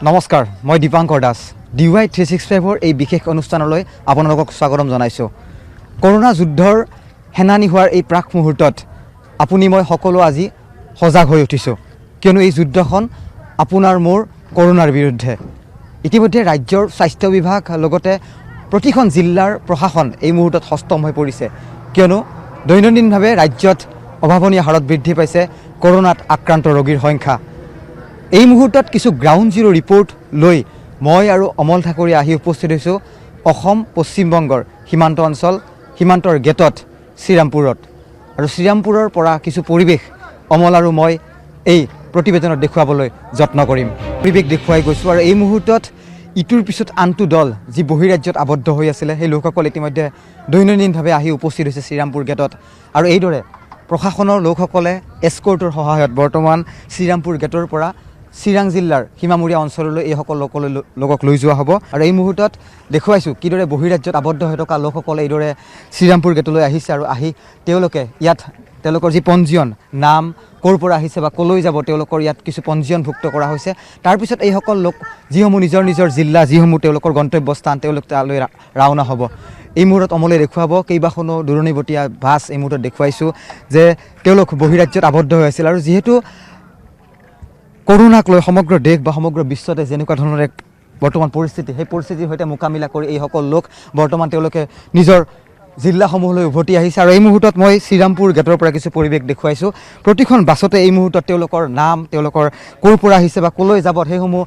নমস্কাৰ, মই দীপাংকৰ দাস। DY 365 এই বিশেষ অনুষ্ঠানলৈ আপোনালোকক স্বাগতম জনাইছোঁ। কৰোনা যুদ্ধৰ সেনানী হোৱাৰ এই প্ৰাক মুহূৰ্তত আপুনি মই সকলো আজি সজাগ হৈ উঠিছোঁ, কিয়নো এই যুদ্ধখন আপোনাৰ মোৰ কৰোনাৰ বিৰুদ্ধে। ইতিমধ্যে ৰাজ্যৰ স্বাস্থ্য বিভাগ লগতে প্ৰতিখন জিলাৰ প্ৰশাসন এই মুহূৰ্তত সষ্টম হৈ পৰিছে, কিয়নো দৈনন্দিনভাৱে ৰাজ্যত অভাৱনীয় হাৰত বৃদ্ধি পাইছে কৰোনাত আক্ৰান্ত ৰোগীৰ সংখ্যা। এই মুহূৰ্তত কিছু গ্ৰাউণ্ড জিৰ' ৰিপৰ্ট লৈ মই আৰু অমল ঠাকুৰীয়া আহি উপস্থিত হৈছোঁ অসম পশ্চিমবংগৰ সীমান্ত অঞ্চল, সীমান্তৰ গেটত শ্ৰীৰামপুৰত। আৰু শ্ৰীৰামপুৰৰ পৰা কিছু পৰিৱেশ অমল আৰু মই এই প্ৰতিবেদনত দেখুৱাবলৈ যত্ন কৰিম। পৰিৱেশ দেখুৱাই গৈছোঁ আৰু এই মুহূৰ্তত ইটোৰ পিছত আনটো দল যি বহিৰাজ্যত আবদ্ধ হৈ আছিলে সেই লোকসকল ইতিমধ্যে দৈনন্দিনভাৱে আহি উপস্থিত হৈছে শ্ৰীৰামপুৰ গেটত। আৰু এইদৰে প্ৰশাসনৰ লোকসকলে এস্কৰ্টৰ সহায়ত বৰ্তমান শ্ৰীৰামপুৰ গেটৰ পৰা চিৰাং জিলাৰ সীমামূৰীয়া অঞ্চললৈ এইসকল লোকক লৈ যোৱা হ'ব। আৰু এই মুহূৰ্তত দেখুৱাইছোঁ কিদৰে বহিৰাজ্যত আবদ্ধ হৈ থকা লোকসকলে এইদৰে শ্ৰীৰামপুৰ গেটলৈ আহিছে আৰু আহি তেওঁলোকে ইয়াত তেওঁলোকৰ যি পঞ্জীয়ন, নাম, ক'ৰ পৰা আহিছে বা ক'লৈ যাব তেওঁলোকৰ ইয়াত কিছু পঞ্জীয়নভুক্ত কৰা হৈছে। তাৰপিছত এইসকল লোক যিসমূহ নিজৰ নিজৰ জিলা, যিসমূহ তেওঁলোকৰ গন্তব্যস্থান, তেওঁলোক তালৈ ৰাওনা হ'ব। এই মুহূৰ্তত অমলে দেখুৱাব কেইবাখনো দূৰণিবতীয়া বাছ এই মুহূৰ্তত দেখুৱাইছোঁ যে তেওঁলোক বহিৰাজ্যত আবদ্ধ হৈ আছিল। আৰু যিহেতু কৰোনাক লৈ সমগ্ৰ দেশ বা সমগ্ৰ বিশ্বতে যেনেকুৱা ধৰণৰ এক বৰ্তমান পৰিস্থিতি, সেই পৰিস্থিতিৰ সৈতে মোকামিলা কৰি এইসকল লোক বৰ্তমান তেওঁলোকে নিজৰ জিলাসমূহলৈ উভতি আহিছে। আৰু এই মুহূৰ্তত মই শ্ৰীৰামপুৰ গেটৰ পৰা কিছু পৰিৱেশ দেখুৱাইছোঁ। প্ৰতিখন বাছতে এই মুহূৰ্তত তেওঁলোকৰ নাম, তেওঁলোকৰ ক'ৰ পৰা আহিছে বা ক'লৈ যাব সেইসমূহ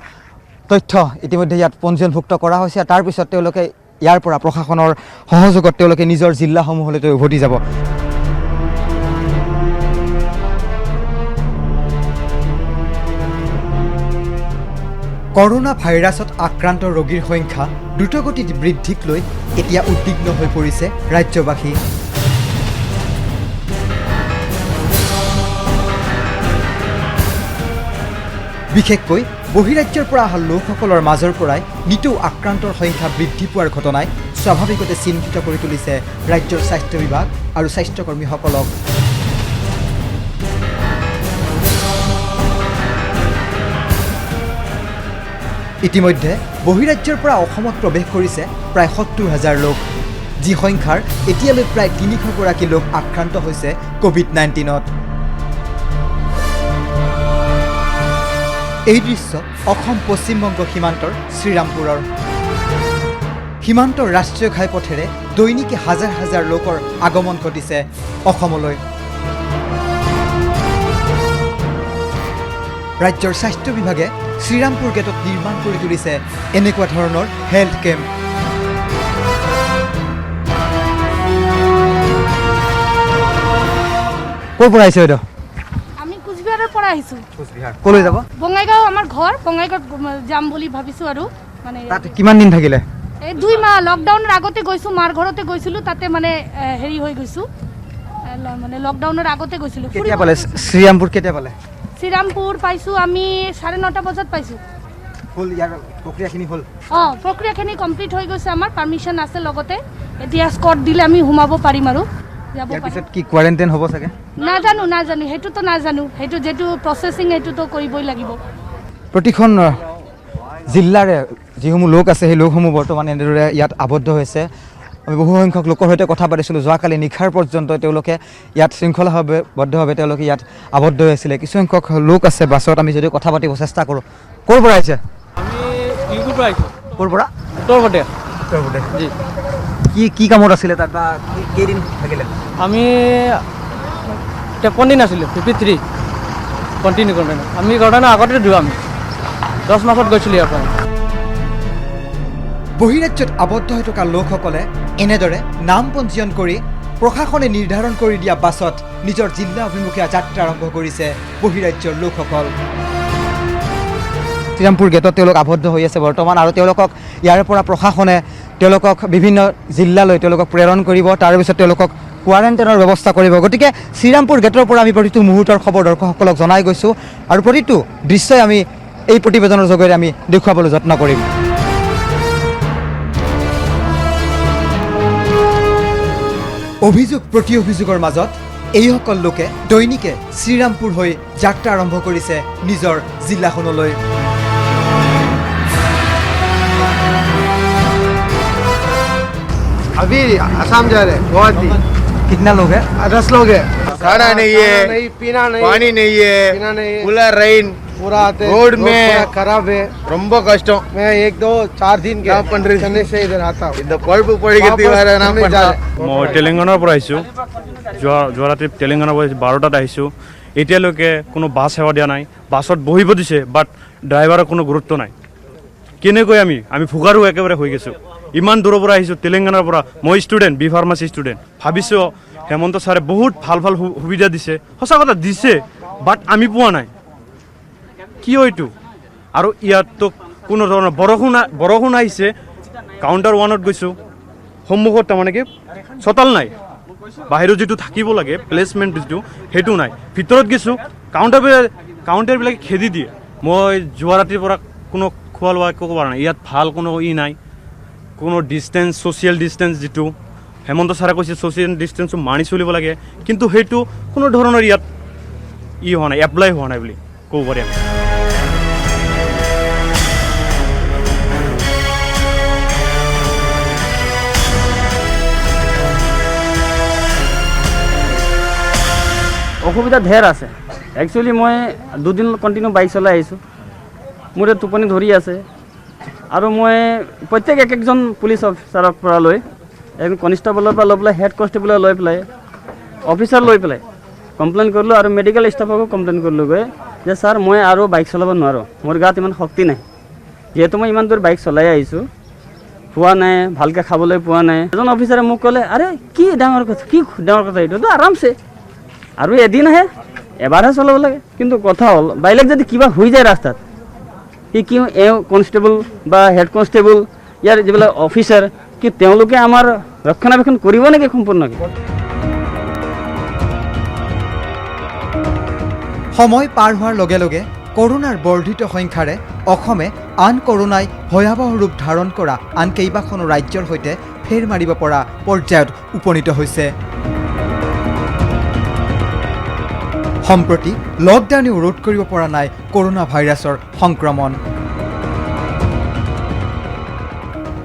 তথ্য ইতিমধ্যে ইয়াত পঞ্জীয়নভুক্ত কৰা হৈছে। তাৰপিছত তেওঁলোকে ইয়াৰ পৰা প্ৰশাসনৰ সহযোগত তেওঁলোকে নিজৰ জিলাসমূহলৈ উভতি যাব। কৰোনা ভাইৰাছত আক্ৰান্ত ৰোগীৰ সংখ্যা দ্ৰুতগতিত বৃদ্ধিক লৈ এতিয়া উদ্বিগ্ন হৈ পৰিছে ৰাজ্যবাসী। বিশেষকৈ বহিৰাজ্যৰ পৰা অহা লোকসকলৰ মাজৰ পৰাই নিতৌ আক্ৰান্তৰ সংখ্যা বৃদ্ধি পোৱাৰ ঘটনাই স্বাভাৱিকতে চিন্তিত কৰি তুলিছে ৰাজ্যৰ স্বাস্থ্য বিভাগ আৰু স্বাস্থ্যকৰ্মীসকলক। ইতিমধ্যে বহিৰাজ্যৰ পৰা অসমত প্ৰৱেশ কৰিছে প্ৰায় 70,000 লোক, যি সংখ্যাৰ এতিয়ালৈ প্ৰায় 300 গৰাকী লোক আক্ৰান্ত হৈছে ক'ভিড-19ত। এই দৃশ্য অসম পশ্চিমবংগ সীমান্তৰ শ্ৰীৰামপুৰৰ। সীমান্তৰ ৰাষ্ট্ৰীয় ঘাইপথেৰে দৈনিকে হাজাৰ হাজাৰ লোকৰ আগমন ঘটিছে অসমলৈ। ৰাজ্যৰ স্বাস্থ্য বিভাগে শ্ৰীৰামপুৰ গেটত নিৰ্মাণ কৰি তুলিছে এনেকুৱা ধৰণৰ হেল্থ কেম্প। ক'ৰ পৰা আহিছে বাইদেউ? আমি কোচবিহাৰৰ পৰা আহিছোঁ। কোচবিহাৰ ক'লৈ যাব? বঙাইগাঁও আমাৰ ঘৰ, বঙাইগাঁৱত যাম বুলি ভাবিছোঁ। আৰু মানে তাত কিমান দিন থাকিলে? এই 2 মাহ লকডাউনৰ আগতে গৈছোঁ, মাৰ ঘৰতে গৈছিলোঁ। তাতে মানে হেৰি হৈ গৈছোঁ, মানে লকডাউনৰ আগতে গৈছিলোঁ। কেতিয়া পালে শ্ৰীৰামপুৰ? কেতিয়া পালে? শ্ৰীৰামপুৰ পাইছোঁ আমি 9:30 বজাত পাইছোঁ। হ'ল ইয়াৰ প্ৰক্ৰিয়াখিনি হ'ল? প্ৰক্ৰিয়াখিনি কমপ্লিট হৈ গৈছে, আমাৰ পাৰ্মিশ্যন আছে লগতে। এতিয়া স্কট দিলে আমি সোমাব পাৰিম আৰু যাব পাৰিম। পিছত কি কোৱাৰেণ্টাইন হ'ব চাগে? নাজানো সেইটোতো নাজানো, সেইটো যিটো প্ৰচেছিং সেইটোতো কৰিবই লাগিব। প্ৰতিখন জিলাৰে যিসমূহ লোক আছে সেই লোকসমূহ বৰ্তমান এনেদৰে ইয়াত আবদ্ধ হৈছে। আমি বহুসংখ্যক লোকৰ সৈতে কথা পাতিছিলোঁ। যোৱাকালি নিশাৰ পৰ্যন্ত তেওঁলোকে ইয়াত শৃংখলাবদ্ধভাৱে তেওঁলোকে ইয়াত আবদ্ধ হৈ আছিলে। কিছুসংখ্যক লোক আছে বাছত, আমি যদি কথা পাতিব চেষ্টা কৰোঁ। ক'ৰ পৰা আহিছে? আমি ইউপিৰ পৰা আহিছোঁ। ক'ৰ পৰা? উত্তৰ প্ৰদেশ। জি। কি কামত আছিলে তাত বা কেইদিন থাকিলে? আমি 53 দিন আছিলোঁ, 53 কণ্টিনিউ কৰোঁ। আমি ঘটনা আগতে দিওঁ, আমি 10 মাহত গৈছিলোঁ ইয়াৰ পৰা। বহিৰাজ্যত আবদ্ধ হৈ থকা লোকসকলে এনেদৰে নাম পঞ্জীয়ন কৰি প্ৰশাসনে নিৰ্ধাৰণ কৰি দিয়া বাছত নিজৰ জিলা অভিমুখীয়া যাত্ৰা আৰম্ভ কৰিছে বহিৰাজ্যৰ লোকসকল। শ্ৰীৰামপুৰ গেটত তেওঁলোক আবদ্ধ হৈ আছে বৰ্তমান, আৰু তেওঁলোকক ইয়াৰ পৰা প্ৰশাসনে তেওঁলোকক বিভিন্ন জিলালৈ তেওঁলোকক প্ৰেৰণ কৰিব। তাৰপিছত তেওঁলোকক কোৱাৰেণ্টাইনৰ ব্যৱস্থা কৰিব। গতিকে শ্ৰীৰামপুৰ গেটৰ পৰা আমি প্ৰতিটো মুহূৰ্তৰ খবৰ দৰ্শকসকলক জনাই গৈছোঁ, আৰু প্ৰতিটো দৃশ্যই আমি এই প্ৰতিবেদনৰ যোগেৰে আমি দেখুৱাবলৈ যত্ন কৰিম। অভিযোগ প্ৰতি অভিযোগৰ মাজত এইসকল লোকে দৈনিকে শ্ৰীৰামপুৰ হৈ যাত্ৰা আৰম্ভ কৰিছে নিজৰ জিলাখনলৈ। अभी आसाम जा रहे हैं गुवाहाटी। कितना लोग है? 10 लोग हैं। खाना नहीं है, पीना नहीं, पानी नहीं पीना नहीं है, है। पूरा रेन पूरा आते रोड में पूरा खराब है। ரொம்ப கஷ்டம். मैं 1-2-4 दिन के क्या पढ़ रही? चेन्नई से इधर आता हूँ। இந்த பழுப்பு படிக்கிறது வேற என்ன चेन्नई जा பண்ணா? रहे हैं। মই তেলেংগানাৰ পৰা আহিছোঁ যোৱা ৰাতি তেলেংগানাৰ পৰা 12টাত আহিছোঁ এতিয়ালৈকে কোনো বাছ সেৱা দিয়া নাই বাছত বহিব দিছে বাট ড্ৰাইভাৰৰ কোনো গুৰুত্ব নাই কেনেকৈ আমি ফুকাৰো একেবাৰে হৈ গৈছোঁ ইমান দূৰৰ পৰা আহিছোঁ তেলেংগানাৰ পৰা মই ষ্টুডেণ্ট বি ফাৰ্মাচী ষ্টুডেণ্ট ভাবিছোঁ হেমন্ত ছাৰে বহুত ভাল ভাল সুবিধা দিছে সঁচা কথা দিছে বাট আমি পোৱা নাই কি এইটো আৰু ইয়াততো কোনো ধৰণৰ বৰষুণ আহিছে কাউণ্টাৰ 1ত গৈছোঁ সন্মুখত তাৰমানে কি চতাল নাই বাহিৰত যিটো থাকিব লাগে প্লেচমেণ্ট যিটো সেইটো নাই ভিতৰত গৈছোঁ কাউণ্টাৰবিলাকে খেদি দিয়ে মই যোৱা ৰাতিৰ পৰা কোনো খোৱা লোৱা একো কৰা নাই ইয়াত ভাল কোনো নাই কোনো ডিষ্টেঞ্চ ছ'চিয়েল ডিষ্টেঞ্চ যিটো হেমন্ত ছাৰে কৈছে ছ'চিয়েল ডিষ্টেঞ্চটো মানি চলিব লাগে কিন্তু সেইটো কোনো ধৰণৰ ইয়াত হোৱা নাই এপ্লাই হোৱা নাই বুলি ক'ব পাৰি আমি অসুবিধা ঢেৰ আছে একচুৱেলি মই দুদিন কণ্টিনিউ বাইক চলাই আহিছোঁ মোৰ টোপনি ধৰি আছে আৰু মই প্ৰত্যেক একজন পুলিচ অফিচাৰৰ পৰা লৈ এজন কনষ্টেবলৰ পৰা লৈ পেলাই হেড কনষ্টেবলৰ লৈ পেলাই অফিচাৰ লৈ পেলাই কমপ্লেইন কৰিলোঁ আৰু মেডিকেল ষ্টাফকো কমপ্লেইন কৰিলোঁগৈ যে ছাৰ মই আৰু বাইক চলাব নোৱাৰোঁ মোৰ গাত ইমান শক্তি নাই যিহেতু মই ইমান দূৰ বাইক চলাই আহিছোঁ পোৱা নাই ভালকৈ খাবলৈ পোৱা নাই এজন অফিচাৰে মোক ক'লে আৰে কি ডাঙৰ কথা এইটোতো আৰামছে আৰু এদিন আহে এবাৰহে চলাব লাগে কিন্তু কথা হ'ল বাইলেগ যদি কিবা হৈ যায় ৰাস্তাত কি কনষ্টেবল বা হেড কনষ্টেবল ইয়াৰ যিবিলাক অফিচাৰ কি তেওঁলোকে আমাৰ ৰক্ষণাবেক্ষণ কৰিব নেকি সম্পূৰ্ণকৈ সময় পাৰ হোৱাৰ লগে লগে কৰোনাৰ বৰ্ধিত সংখ্যাৰে অসমে আন কৰোনাই ভয়াৱহ ৰূপ ধাৰণ কৰা আন কেইবাখনো ৰাজ্যৰ সৈতে ফেৰ মাৰিব পৰা পৰ্যায়ত উপনীত হৈছে সম্প্ৰতি লকডাউনেও ৰোধ কৰিব পৰা নাই কৰোনা ভাইৰাছৰ সংক্ৰমণ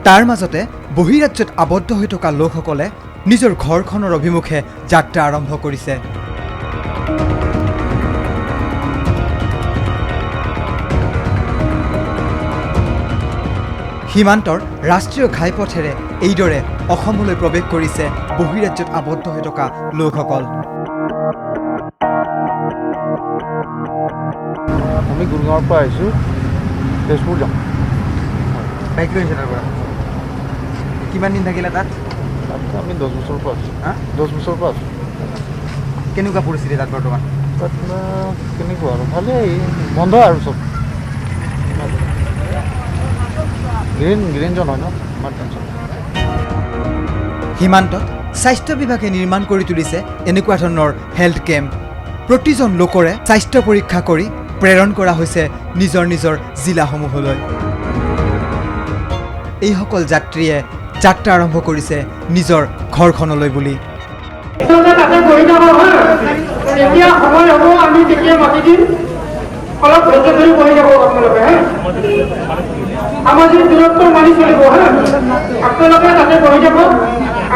তাৰ মাজতে বহিৰাজ্যত আবদ্ধ হৈ থকা লোকসকলে নিজৰ ঘৰখনৰ অভিমুখে যাত্ৰা আৰম্ভ কৰিছে সীমান্তৰ ৰাষ্ট্ৰীয় ঘাইপথেৰে এইদৰে অসমলৈ প্ৰৱেশ কৰিছে বহিৰাজ্যত আবদ্ধ হৈ থকা লোকসকল আমি গুৰুগাঁৱৰ পৰা আহিছোঁ তেজপুৰ যাম বাইক লৈছে তাৰ পৰা কিমান দিন থাকিলে তাত আমি 10 বছৰৰ পৰা আছোঁ হা 10 বছৰৰ পৰা আছোঁ কেনেকুৱা পৰিস্থিতি তাত বৰ্তমান তাত কেনেকুৱা আৰু ভালেই বন্ধ আৰু চব গ্ৰীণ জন হয় ন আমাৰ টেনশ্যন সীমান্তত স্বাস্থ্য বিভাগে নিৰ্মাণ কৰি তুলিছে এনেকুৱা ধৰণৰ হেল্থ কেম্প প্ৰতিজন লোকৰে স্বাস্থ্য পৰীক্ষা কৰি প্ৰেৰণ কৰা হৈছে নিজৰ জিলাসমূহলৈ এইসকল যাত্ৰীয়ে যাত্ৰা আৰম্ভ কৰিছে নিজৰ ঘৰখনলৈ বুলি সামাজিক দূৰত্ব মানি চলিব হা আপোনালোকে তাতে বহি যাব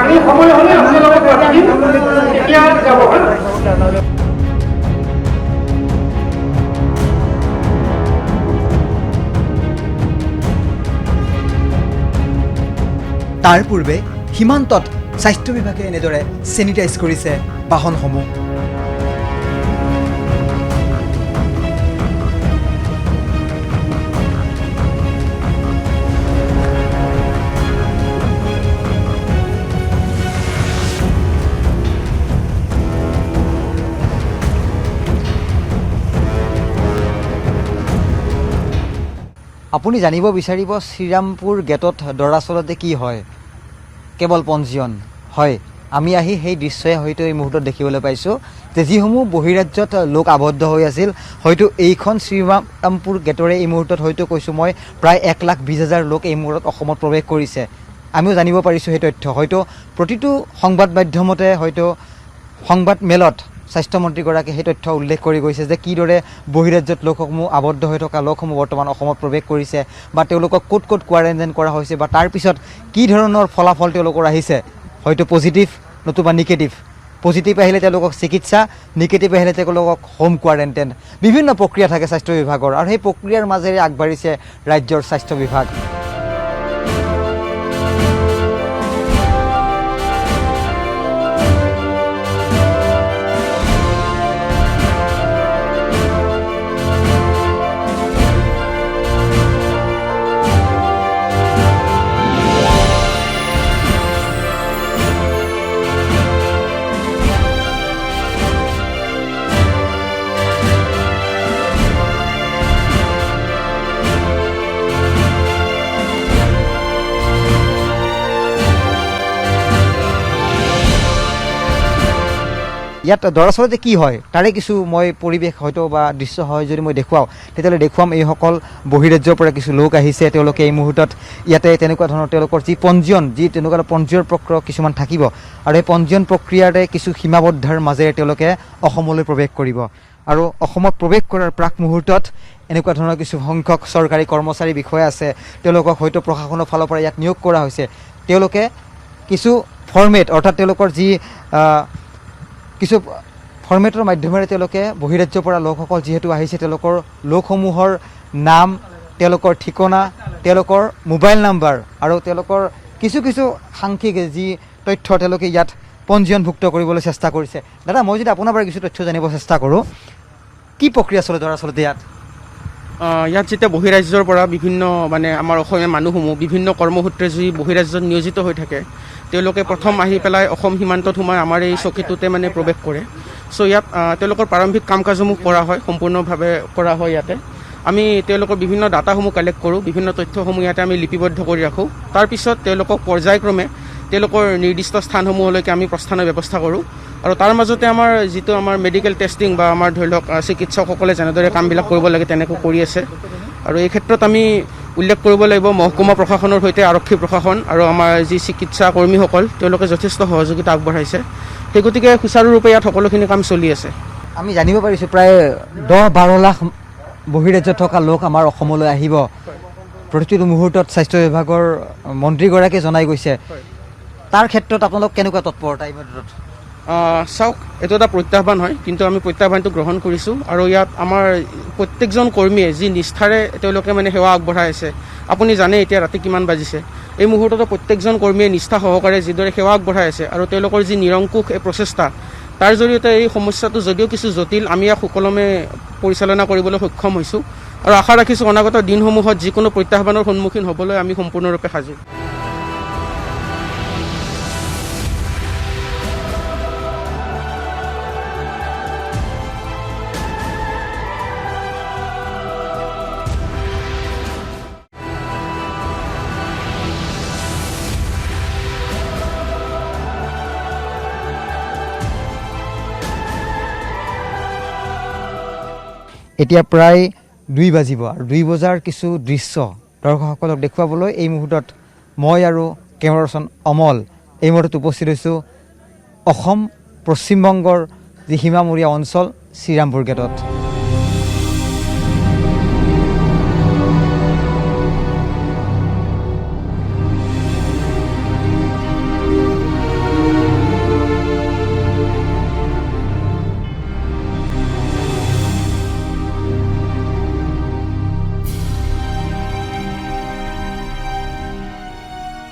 আমি সময় হ'লে আপোনালোকক মাতি দিম তেতিয়া যাব হা তাৰ পূৰ্বে সীমান্তত স্বাস্থ্য বিভাগে এনেদৰে চেনিটাইজ কৰিছে বাহনসমূহ আপুনি জানিব বিচাৰিব শ্ৰীৰামপুৰ গেটত দৰাচলতে কি হয় কেৱল পঞ্জীয়ন হয় আমি আহি সেই দৃশ্যই হয়তো এই মুহূৰ্তত দেখিবলৈ পাইছোঁ যে যিসমূহ বহিৰাজ্যত লোক আবদ্ধ হৈ আছিল হয়তো এইখন শ্ৰীৰামপুৰ গেটৰে এই মুহূৰ্তত হয়তো কৈছোঁ মই প্ৰায় 1,20,000 লোক এই মুহূৰ্তত অসমত প্ৰৱেশ কৰিছে আমিও জানিব পাৰিছোঁ সেই তথ্য হয়তো প্ৰতিটো সংবাদ মাধ্যমতে হয়তো সংবাদ মেলত স্বাস্থ্যমন্ত্ৰীগৰাকীয়ে সেই তথ্য উল্লেখ কৰি গৈছে যে কিদৰে বহিৰাজ্যত লোকসমূহ আবদ্ধ হৈ থকা লোকসমূহ বৰ্তমান অসমত প্ৰৱেশ কৰিছে বা তেওঁলোকক ক'ত ক'ত কোৱাৰেণ্টাইন কৰা হৈছে বা তাৰপিছত কি ধৰণৰ ফলাফল তেওঁলোকৰ আহিছে, হয়তো পজিটিভ নতুবা নিগেটিভ। পজিটিভ আহিলে তেওঁলোকক চিকিৎসা, নিগেটিভ আহিলে তেওঁলোকক হোম কোৱাৰেণ্টাইন। বিভিন্ন প্ৰক্ৰিয়া থাকে স্বাস্থ্য বিভাগৰ, আৰু সেই প্ৰক্ৰিয়াৰ মাজেৰে আগবাঢ়িছে ৰাজ্যৰ স্বাস্থ্য বিভাগ। ইয়াত দৰাচলতে কি হয় তাৰে কিছু মই পৰিৱেশ হয়তো বা দৃশ্য হয় যদি মই দেখুৱাওঁ, তেতিয়াহ'লে দেখুৱাম এইসকল বহিৰাজ্যৰ পৰা কিছু লোক আহিছে। তেওঁলোকে এই মুহূৰ্তত ইয়াতে তেনেকুৱা ধৰণৰ তেওঁলোকৰ যি পঞ্জীয়ন, যি তেনেকুৱা পঞ্জীয়ন প্ৰক্ৰিয়া কিছুমান থাকিব, আৰু এই পঞ্জীয়ন প্ৰক্ৰিয়াৰে কিছু সীমাবদ্ধৰ মাজেৰে তেওঁলোকে অসমলৈ প্ৰৱেশ কৰিব। আৰু অসমত প্ৰৱেশ কৰাৰ প্ৰাক মুহূৰ্তত এনেকুৱা ধৰণৰ কিছু সংখ্যক চৰকাৰী কৰ্মচাৰী বিষয়া আছে, তেওঁলোকক হয়তো প্ৰশাসনৰ ফালৰ পৰা ইয়াত নিয়োগ কৰা হৈছে। তেওঁলোকে কিছু ফৰ্মেট, অৰ্থাৎ তেওঁলোকৰ যি কিছু ফৰ্মেটৰ মাধ্যমেৰে তেওঁলোকে বহিৰাজ্যৰ পৰা লোকসকল যিহেতু আহিছে, তেওঁলোকৰ লোকসমূহৰ নাম, তেওঁলোকৰ ঠিকনা, তেওঁলোকৰ মোবাইল নাম্বাৰ আৰু তেওঁলোকৰ কিছু কিছু সাংখ্যিক যি তথ্য তেওঁলোকে ইয়াত পঞ্জীয়নভুক্ত কৰিবলৈ চেষ্টা কৰিছে। দাদা, মই যদি আপোনাৰ পৰা কিছু তথ্য জানিব চেষ্টা কৰোঁ, কি প্ৰক্ৰিয়া চলে দৰাচলতে ইয়াত? ইয়াত যেতিয়া বহিৰাজ্যৰ পৰা বিভিন্ন মানে আমাৰ অসমীয়া মানুহসমূহ বিভিন্ন কৰ্মসূত্ৰে যি বহিৰাজ্যত নিয়োজিত হৈ থাকে, তেওঁলোকে প্ৰথম আহি পেলাই অসম সীমান্তত সোমাই আমাৰ এই চকীটোতে মানে প্ৰৱেশ কৰে। চ' ইয়াত তেওঁলোকৰ প্ৰাৰম্ভিক কাম কাজসমূহ কৰা হয়, সম্পূৰ্ণভাৱে কৰা হয়। ইয়াতে আমি তেওঁলোকৰ বিভিন্ন ডাটাসমূহ কালেক্ট কৰোঁ, বিভিন্ন তথ্যসমূহ ইয়াতে আমি লিপিবদ্ধ কৰি ৰাখোঁ। তাৰপিছত তেওঁলোকক পৰ্যায়ক্ৰমে তেওঁলোকৰ নিৰ্দিষ্ট স্থানসমূহলৈকে আমি প্ৰস্থানৰ ব্যৱস্থা কৰোঁ। আৰু তাৰ মাজতে আমাৰ যিটো আমাৰ মেডিকেল টেষ্টিং বা আমাৰ ধৰি লওক চিকিৎসকসকলে যেনেদৰে কামবিলাক কৰিব লাগে তেনেকৈ কৰি আছে। আৰু এই ক্ষেত্ৰত আমি উল্লেখ কৰিব লাগিব মহকুমা প্ৰশাসনৰ সৈতে আৰক্ষী প্ৰশাসন আৰু আমাৰ যি চিকিৎসা কৰ্মীসকল, তেওঁলোকে যথেষ্ট সহযোগিতা আগবঢ়াইছে। সেই গতিকে সুচাৰুৰূপে ইয়াত সকলোখিনি কাম চলি আছে। আমি জানিব পাৰিছোঁ প্ৰায় 10-12 লাখ বহিৰাজ্যত থকা লোক আমাৰ অসমলৈ আহিব, প্ৰতিটো মুহূৰ্তত স্বাস্থ্য বিভাগৰ মন্ত্ৰীগৰাকীয়ে জনাই গৈছে। তাৰ ক্ষেত্ৰত আপোনালোক কেনেকুৱা তৎপৰতা এই মুহূৰ্তত? চাওক, এইটো এটা প্ৰত্যাহ্বান হয়, কিন্তু আমি প্ৰত্যাহ্বানটো গ্ৰহণ কৰিছোঁ। আৰু ইয়াত আমাৰ প্ৰত্যেকজন কৰ্মীয়ে যি নিষ্ঠাৰে তেওঁলোকে মানে সেৱা আগবঢ়াই আছে। আপুনি জানে এতিয়া ৰাতি কিমান বাজিছে, এই মুহূৰ্তত প্ৰত্যেকজন কৰ্মীয়ে নিষ্ঠা সহকাৰে যিদৰে সেৱা আগবঢ়াই আছে আৰু তেওঁলোকৰ যি নিৰংকুশ এই প্ৰচেষ্টা, তাৰ জৰিয়তে এই সমস্যাটো যদিও কিছু জটিল, আমি ইয়াক সুকলমে পৰিচালনা কৰিবলৈ সক্ষম হৈছোঁ। আৰু আশা ৰাখিছোঁ অনাগত দিনসমূহত যিকোনো প্ৰত্যাহ্বানৰ সন্মুখীন হ'বলৈ আমি সম্পূৰ্ণৰূপে সাজু। এতিয়া প্ৰায় 2 বাজিব, আৰু 2 বজাৰ কিছু দৃশ্য দৰ্শকসকলক দেখুৱাবলৈ এই মুহূৰ্তত মই আৰু কেমেৰা পাৰ্চন অমল এই মুহূৰ্তত উপস্থিত হৈছোঁ অসম পশ্চিমবংগৰ যি সীমামূৰীয়া অঞ্চল শ্ৰীৰামপুৰ গেটত।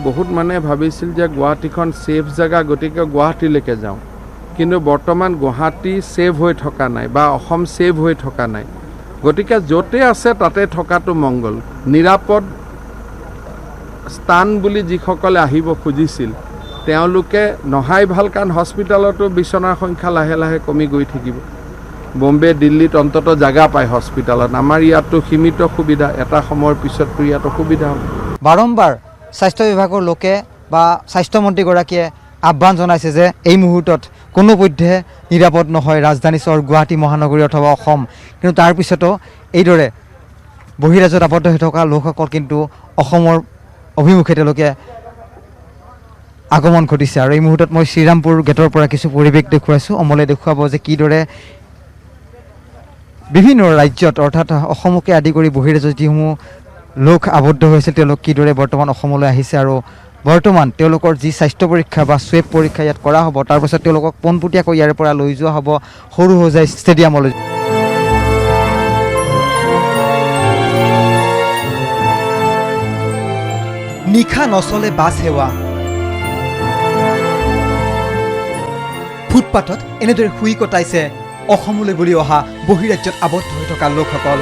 বহুত মানুহে ভাবিছিল যে গুৱাহাটীখন ছেফ জেগা, গতিকে গুৱাহাটীলৈকে যাওঁ। কিন্তু বৰ্তমান গুৱাহাটী ছেভ হৈ থকা নাই বা অসম ছেভ হৈ থকা নাই। গতিকে য'তে আছে তাতে থকাটো মংগল। নিৰাপদ স্থান বুলি যিসকলে আহিব খুজিছিল তেওঁলোকে নহাই ভাল, কাৰণ হস্পিটেলতো বিচনাৰ সংখ্যা লাহে লাহে কমি গৈ থাকিব। বম্বে, দিল্লীত অন্ততঃ জেগা পায় হস্পিটেলত, আমাৰ ইয়াতো সীমিত সুবিধা, এটা সময়ৰ পিছততো ইয়াত অসুবিধা হ'ব। বাৰম্বাৰ স্বাস্থ্য বিভাগৰ লোকে বা স্বাস্থ্যমন্ত্ৰীগৰাকীয়ে আহ্বান জনাইছে যে এই মুহূৰ্তত কোনোপধ্যে নিৰাপদ নহয় ৰাজধানী চহৰ গুৱাহাটী মহানগৰী অথবা অসম। কিন্তু তাৰ পিছতো এইদৰে বহিৰাজ্যত আবদ্ধ হৈ থকা লোকসকল কিন্তু অসমৰ অভিমুখে তেওঁলোকে আগমন ঘটিছে আৰু এই মুহূৰ্তত মই শ্ৰীৰামপুৰ গেটৰ পৰা কিছু পৰিৱেশ দেখুৱাইছোঁ অমলে দেখুৱাব যে কিদৰে বিভিন্ন ৰাজ্যত অৰ্থাৎ অসমকে আদি কৰি বহিৰাজ্যত যিসমূহ লোক আবদ্ধ হৈছিল তেওঁলোক কিদৰে বৰ্তমান অসমলৈ আহিছে আৰু বৰ্তমান তেওঁলোকৰ যি স্বাস্থ্য পৰীক্ষা বা স্বেব পৰীক্ষা ইয়াত কৰা হ'ব তাৰপিছত তেওঁলোকক পোনপটীয়াকৈ ইয়াৰ পৰা লৈ যোৱা হ'ব সৰু হোজাই ষ্টেডিয়ামলৈ। নিশা নচলে বাছ সেৱা, ফুটপাথত এনেদৰে শুই কটাইছে অসমলৈ বুলি অহা বহিৰাজ্যত আবদ্ধ হৈ থকা লোকসকল।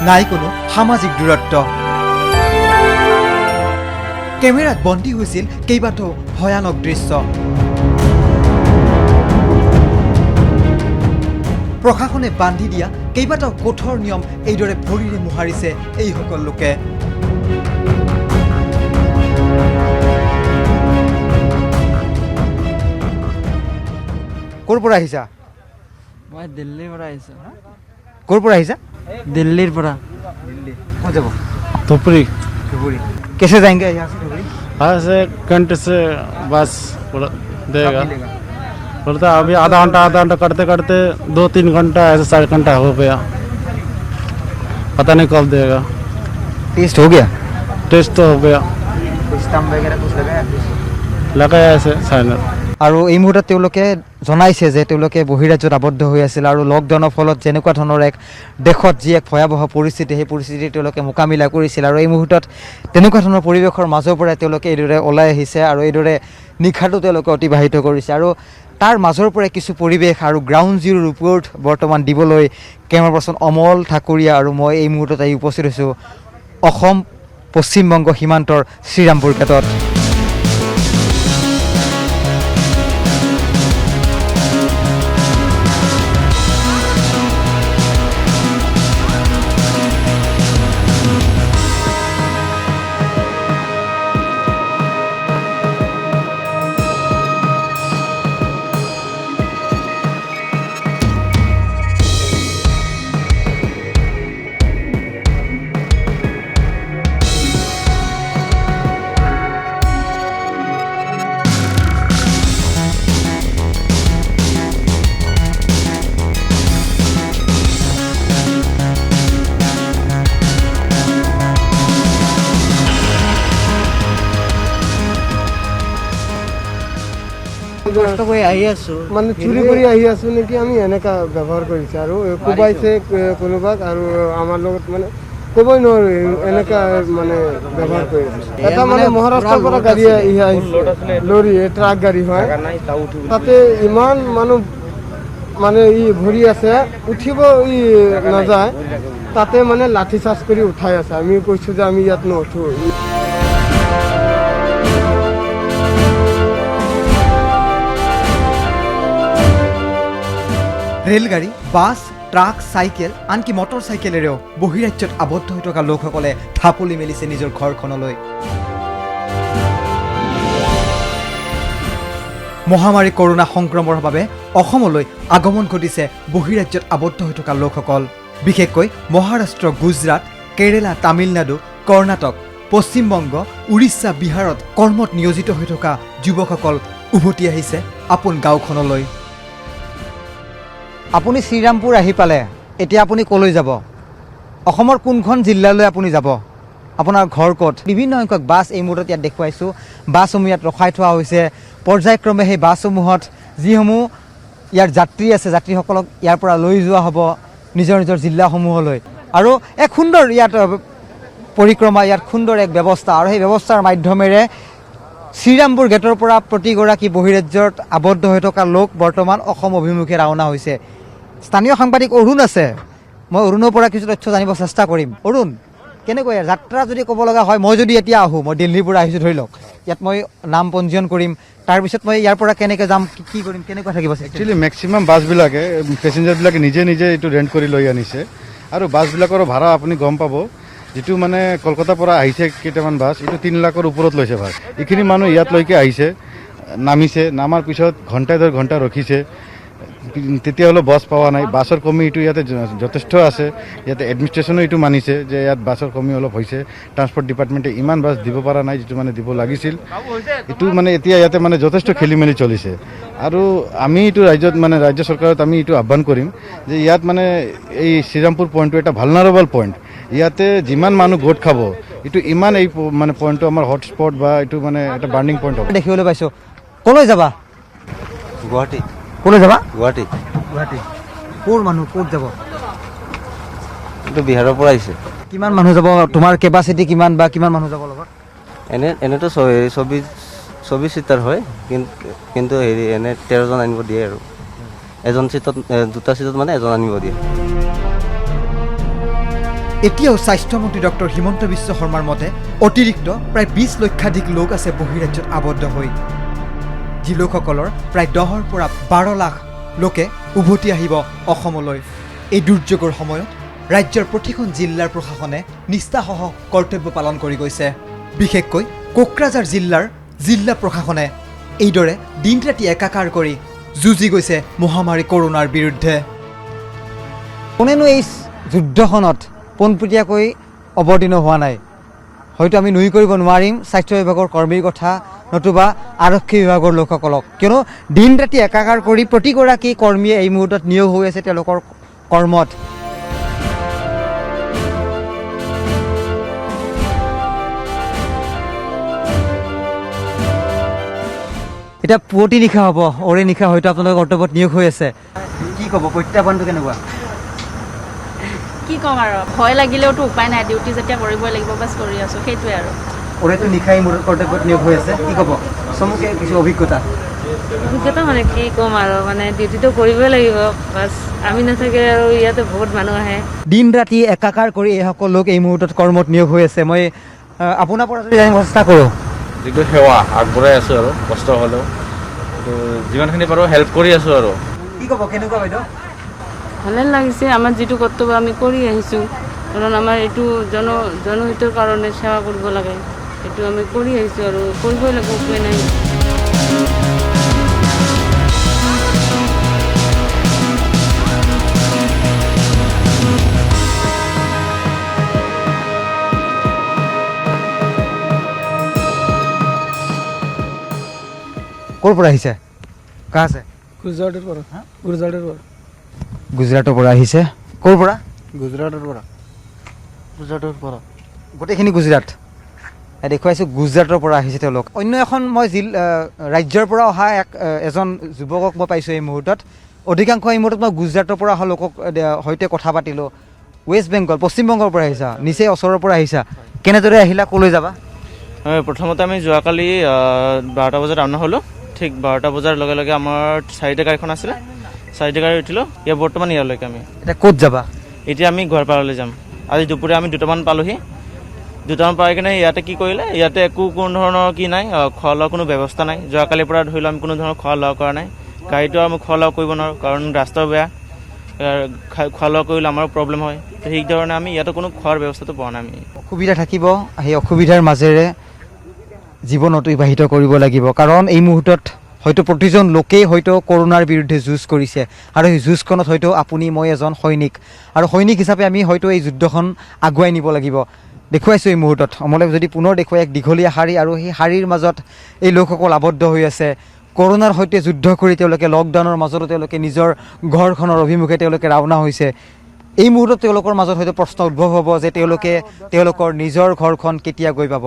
নাই কোনো সামাজিক দূৰত্ব। কেমেৰাত বন্দী হৈছিল কেইবাটাও ভয়ানক দৃশ্য। প্ৰশাসনে বান্ধি দিয়া কেইবাটাও কঠোৰ নিয়ম এইদৰে ভৰিৰে মোহাৰিছে এইসকল লোকে। ক'ৰ পৰা আহিছা? মই দিল্লীৰ পৰা আহিছোঁ। ক'ৰ পৰা আহিছা? দিল্লীৰ পৰা। ক'ত যাব? ধুবুৰী। धुबुरी। कैसे जाएंगे यहाँ से धुबुरी? हाँ से घंटे से बस देगा बोलता अभी आधा घंटा करते करते 2-3 घंटा ऐसे 4 घंटा हो गया, पता नहीं कब देगा। टेस्ट हो गया? टेस्ट तो हो गया, स्टाम्प वगैरह कुछ लगाया? लगाया ऐसे साइनर। আৰু এই মুহূৰ্তত তেওঁলোকে জনাইছে যে তেওঁলোকে বহিৰাজ্যত আবদ্ধ হৈ আছিল আৰু লকডাউনৰ ফলত যেনেকুৱা ধৰণৰ এক দেশত যি এক ভয়াৱহ পৰিস্থিতি সেই পৰিস্থিতি তেওঁলোকে মোকাবিলা কৰিছিল আৰু এই মুহূৰ্তত তেনেকুৱা ধৰণৰ পৰিৱেশৰ মাজৰ পৰা তেওঁলোকে এইদৰে ওলাই আহিছে আৰু এইদৰে নিশাটো তেওঁলোকে অতিবাহিত কৰিছে আৰু তাৰ মাজৰ পৰা কিছু পৰিৱেশ আৰু গ্ৰাউণ্ড জিৰ' ৰিপৰ্ট বৰ্তমান দিবলৈ কেমেৰা পাৰ্চন অমল ঠাকুৰীয়া আৰু মই এই মুহূৰ্তত আহি উপস্থিত হৈছোঁ অসম পশ্চিমবংগ সীমান্তৰ শ্ৰীৰামপুৰ গেটত। কষ্ট কৰি আহি আছোঁ, মানে চুৰি কৰি আহি আছো নেকি আমি এনেকা ব্যৱহাৰ কৰিছে আৰু কোবাইছে কোনোবাক আৰু আমাৰ লগত মানে ক'বই নোৱাৰো এনেকা মানে ব্যৱহাৰ কৰিছে। এটা মানে মহাৰাষ্ট্ৰৰ পৰা গাড়ী আহিছে, লৰি ট্ৰাক গাড়ী হয়, তাতে ইমান মানুহ মানে ই ভৰি আছে উঠিব ই নাযায়, তাতে মানে লাঠি চাৰ্জ কৰি উঠাই আছে। আমি কৈছোঁ যে আমি ইয়াত নুঠো। ৰেলগাড়ী, বাছ, ট্ৰাক, চাইকেল আনকি মটৰ চাইকেলেৰেও বহিৰাজ্যত আবদ্ধ হৈ থকা লোকসকলে ঢাপলি মেলিছে নিজৰ ঘৰখনলৈ। মহামাৰী কৰোণা সংক্ৰমণৰ বাবে অসমলৈ আগমন ঘটিছে বহিৰাজ্যত আবদ্ধ হৈ থকা লোকসকল। বিশেষকৈ মহাৰাষ্ট্ৰ, গুজৰাট, কেৰেলা, তামিলনাডু, কৰ্ণাটক, পশ্চিমবংগ, উৰিষ্যা, বিহাৰত কৰ্মত নিয়োজিত হৈ থকা যুৱকসকল উভতি আহিছে আপোন গাঁওখনলৈ। আপুনি শ্ৰীৰামপুৰ আহি পালে, এতিয়া আপুনি ক'লৈ যাব? অসমৰ কোনখন জিলালৈ আপুনি যাব? আপোনাৰ ঘৰ ক'ত? বিভিন্ন সংখ্যক বাছ এই মুহূৰ্তত ইয়াত দেখুৱাইছোঁ। বাছসমূহ ইয়াত ৰখাই থোৱা হৈছে। পৰ্যায়ক্ৰমে সেই বাছসমূহত যিসমূহ ইয়াৰ যাত্ৰী আছে যাত্ৰীসকলক ইয়াৰ পৰা লৈ যোৱা হ'ব নিজৰ নিজৰ জিলাসমূহলৈ। আৰু এক সুন্দৰ ইয়াত পৰিক্ৰমা, ইয়াত সুন্দৰ এক ব্যৱস্থা আৰু সেই ব্যৱস্থাৰ মাধ্যমেৰে শ্ৰীৰামপুৰ গেটৰ পৰা প্ৰতিগৰাকী বহিৰাজ্যত আবদ্ধ হৈ থকা লোক বৰ্তমান অসম অভিমুখে ৰাওনা হৈছে। স্থানীয় সাংবাদিক অৰুণ আছে, মই অৰুণৰ পৰা কিছু তথ্য জানিব চেষ্টা কৰিম। অৰুণ, কেনেকৈ যাত্ৰা যদি ক'ব লগা হয়, মই যদি এতিয়া আহোঁ, মই দিল্লীৰ পৰা আহিছোঁ ধৰি লওক, ইয়াত মই নাম পঞ্জীয়ন কৰিম, তাৰপিছত মই ইয়াৰ পৰা কেনেকৈ যাম, কি কৰিম, কেনেকুৱা থাকিব? একচুৱেলি মেক্সিমাম বাছবিলাকে পেচেঞ্জাৰবিলাকে নিজে নিজে এইটো ৰেণ্ট কৰি লৈ আনিছে আৰু বাছবিলাকৰ ভাড়া আপুনি গম পাব। যিটো মানে কলকাতাৰ পৰা আহিছে কেইটামান বাছ, এইটো 3 লাখৰ ওপৰত লৈছে ভাড়া। এইখিনি মানুহ ইয়াতলৈকে আহিছে, নামিছে, নামাৰ পিছত ঘণ্টা 1.5 ঘণ্টা ৰখিছে, তেতিয়া হ'লেও বাছ পোৱা নাই। বাছৰ কমি এইটো ইয়াতে যথেষ্ট আছে। ইয়াতে এডমিনিষ্ট্ৰেশ্যনো এইটো মানিছে যে ইয়াত বাছৰ কমি অলপ হৈছে। ট্ৰান্সপৰ্ট ডিপাৰ্টমেণ্টে ইমান বাছ দিব পৰা নাই যিটো মানে দিব লাগিছিল। এইটো মানে এতিয়া ইয়াতে মানে যথেষ্ট খেলি মেলি চলিছে। আৰু আমি এইটো ৰাজ্য চৰকাৰত আমি এইটো আহ্বান কৰিম যে ইয়াত মানে এই শ্ৰীৰামপুৰ পইণ্টটো এটা ভালনাৰেবল পইণ্ট। ইয়াতে যিমান মানুহ গোট খাব এইটো ইমান এই মানে পইণ্টটো আমাৰ হটস্পট বা এইটো মানে এটা বাৰ্ণিং পইণ্ট হ'ব। দেখিবলৈ পাইছোঁ। ক'লৈ যাবা? গুৱাহাটী। ক'লৈ যাবা? গুৱাহাটী। গুৱাহাটী। ক'ৰ মানুহ ক'ত যাব? এইটো বিহাৰৰ পৰা আহিছে। কিমান মানুহ যাব? তোমাৰ কেপাচিটি কিমান বা কিমান মানুহ যাব লগত? এনেতো 24 চিটাৰ হয়, কিন্তু হেৰি এনে 13জন আনিব দিয়ে আৰু এজন চিটত 2টা চিটত মানে এজন আনিব দিয়ে। এতিয়াও স্বাস্থ্যমন্ত্ৰী ডক্টৰ হিমন্ত বিশ্ব শৰ্মাৰ মতে অতিৰিক্ত প্ৰায় 20 লক্ষাধিক লোক আছে বহিৰাজ্যত আবদ্ধ হৈ, যি লোকসকলৰ প্ৰায় 10ৰ পৰা 12 লাখ লোকে উভতি আহিব অসমলৈ। এই দুৰ্যোগৰ সময়ত ৰাজ্যৰ প্ৰতিখন জিলাৰ প্ৰশাসনে নিষ্ঠাসহ কৰ্তব্য পালন কৰি গৈছে। বিশেষকৈ কোকৰাঝাৰ জিলাৰ জিলা প্ৰশাসনে এইদৰে দিন ৰাতি একাকাৰ কৰি যুঁজি গৈছে মহামাৰী কৰোণাৰ বিৰুদ্ধে। কোনেনো এই যুদ্ধখনত পোনপটীয়াকৈ অৱতীৰ্ণ হোৱা নাই? হয়তো আমি নুই কৰিব নোৱাৰিম স্বাস্থ্য বিভাগৰ কৰ্মীৰ কথা নতুবা আৰক্ষী বিভাগৰ লোকসকলক, কিয়নো দিন ৰাতি একাকাৰ কৰি প্ৰতিগৰাকী কৰ্মীয়ে এই মুহূৰ্তত নিয়োগ হৈ আছে তেওঁলোকৰ কৰ্মত। এতিয়া পুৱতি নিশা হ'ব, অৰে নিশা হয়তো আপোনালোকৰ কৰ্তব্যত নিয়োগ হৈ আছে। কি ক'ব, প্ৰত্যাহ্বানটো কেনেকুৱা? কি ক'ম আৰু, ভয় লাগিলেওতো উপায় নাই, ডিউটি যেতিয়া কৰিবই লাগিব, বাছ কৰি আছোঁ, সেইটোৱে আৰু। অৰেতো নিশাই মোৰ কৰ্তব্যত নিয়োগ হৈ আছে, কি ক'ব? চমুকে কিছু অভিজ্ঞতা মানে কি ক'ম আৰু, মানে ডিউটিটো কৰিবই লাগিব, বাছ আমি নাথাকে আৰু ইয়াতে বহুত মানুহ আহে। দিন ৰাতি একাকাৰ কৰি এইসকল লোক এই মুহূৰ্তত কৰ্মত নিয়োগ হৈ আছে। মই আপোনাৰ পৰা যদি জানিব চেষ্টা কৰোঁ, যিটো সেৱা আগবঢ়াই আছোঁ আৰু কষ্ট হ'লেও যিমানখিনি পাৰোঁ হেল্প কৰি আছোঁ আৰু। কি ক'ব, কেনেকুৱা বাইদেউ? ভালে লাগিছে, আমাৰ যিটো কৰ্তব্য আমি কৰি আহিছোঁ, কাৰণ আমাৰ এইটো জনহিতৰ কাৰণে সেৱা কৰিব লাগে, সেইটো আমি কৰি আহিছোঁ আৰু কৰিবই লাগিব, উপায় নাই। ক'ৰ পৰা আহিছে? কা আছে? গুজৰাটৰ পৰা। গুজৰাটৰ পৰা। গুজৰাটৰ পৰা আহিছে। ক'ৰ পৰা? গুজৰাটৰ পৰা। গুজৰাটৰ পৰা। গোটেইখিনি গুজৰাট দেখুৱাইছোঁ, গুজৰাটৰ পৰা আহিছে তেওঁলোক। অন্য এখন মই ৰাজ্যৰ পৰা অহা এজন যুৱকক মই পাইছোঁ এই মুহূৰ্তত। অধিকাংশ এই মুহূৰ্তত মই গুজৰাটৰ পৰা অহা লোকক সৈতে কথা পাতিলোঁ। ৱেষ্ট বেংগল, পশ্চিমবংগৰ পৰা আহিছা, নিচেই ওচৰৰ পৰা আহিছা। কেনেদৰে আহিলা, ক'লৈ যাবা? প্ৰথমতে আমি যোৱাকালি 12টা বজাত ৰাওনা হ'লোঁ। ঠিক 12টা বজাৰ লগে লগে আমাৰ 4টা গাড়ীখন আছিলে, 4টা গাড়ী উঠিলোঁ। বৰ্তমান ইয়ালৈকে আমি এতিয়া ক'ত যাবা? এতিয়া আমি গোৱালপাৰালৈ যাম। আজি দুপৰীয়া আমি 2টামান পালোঁহি। 2টামান পাই কিনে ইয়াতে কি কৰিলে, ইয়াতে একো কোনো ধৰণৰ কি নাই, খোৱা লোৱাৰ কোনো ব্যৱস্থা নাই। যোৱাকালিৰ পৰা ধৰি লওঁ আমি কোনো ধৰণৰ খোৱা লোৱা কৰা নাই। গাড়ীটো আমি খোৱা লোৱা কৰিব নোৱাৰোঁ, কাৰণ ৰাস্তাও বেয়া, খোৱা লোৱা কৰিলে আমাৰো প্ৰব্লেম হয়। তো সেইধৰণে আমি ইয়াতে কোনো খোৱাৰ ব্যৱস্থাটো পোৱা নাই। আমি অসুবিধা থাকিব, সেই অসুবিধাৰ মাজেৰে জীৱন অতিবাহিত কৰিব লাগিব, কাৰণ এই মুহূৰ্তত হয়তো প্ৰতিজন লোকেই হয়তো কৰোণাৰ বিৰুদ্ধে যুঁজ কৰিছে, আৰু সেই যুঁজখনত হয়তো আপুনি মই এজন সৈনিক, আৰু সৈনিক হিচাপে আমি হয়তো এই যুদ্ধখন আগুৱাই নিব লাগিব। দেখুৱাইছোঁ এই মুহূৰ্তত, অমলে যদি পুনৰ দেখুৱাই এক দীঘলীয়া শাৰী, আৰু সেই শাৰীৰ মাজত এই লোকসকল আবদ্ধ হৈ আছে। কৰোণাৰ সৈতে যুদ্ধ কৰি তেওঁলোকে লকডাউনৰ মাজতো তেওঁলোকে নিজৰ ঘৰখনৰ অভিমুখে তেওঁলোকে ৰাওনা হৈছে। এই মুহূৰ্তত তেওঁলোকৰ মাজত হয়তো প্ৰশ্ন উদ্ভৱ হ'ব যে তেওঁলোকৰ নিজৰ ঘৰখন কেতিয়া গৈ পাব।